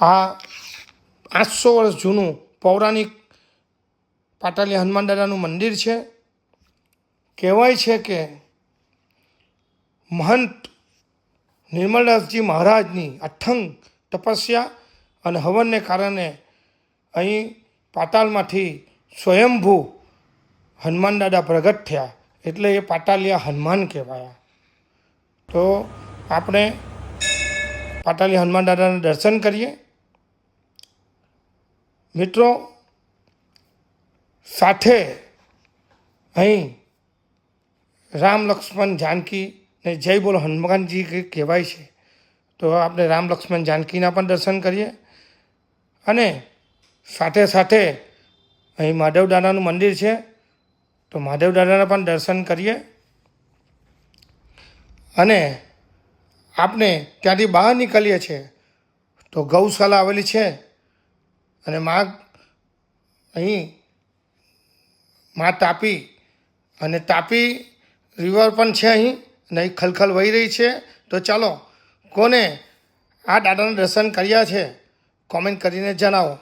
આ 800 વર્ષ જૂનું પૌરાણિક પાટાલિયા હનુમાન દાદાનું મંદિર છે. કહેવાય છે કે મહંત નિર્મલદાસજી મહારાજની અથંગ તપસ્યા અને હવનને કારણે અહીં પાતાલમાંથી સ્વયંભૂ હનુમાન દાદા પ્રગટ થયા, એટલે એ પાટાલિયા હનુમાન કહેવાયા. તો આપણે પાટાલિયા હનુમાન દાદાના દર્શન કરીએ. મિત્રો, સાથે અહીં રામ લક્ષ્મણ જાનકી ને જય બોલો હનુમાનજી કહેવાય છે. તો આપણે રામ લક્ષ્મણ જાનકીના પણ દર્શન કરીએ અને સાથે સાથે અહીં મહાદેવ દાદાનું મંદિર છે, તો મહાદેવ દાદાના પણ દર્શન કરીએ. અને આપણે ત્યાંથી બહાર નીકળીએ છીએ તો ગૌશાળા આવેલી છે અને અહીં તાપી અને તાપી રિવર પણ છે અહીં, અને અહીં ખલખલ વહી રહી છે. તો ચાલો, કોને આ દાદાના દર્શન કર્યા છે કોમેન્ટ કરીને જણાવો.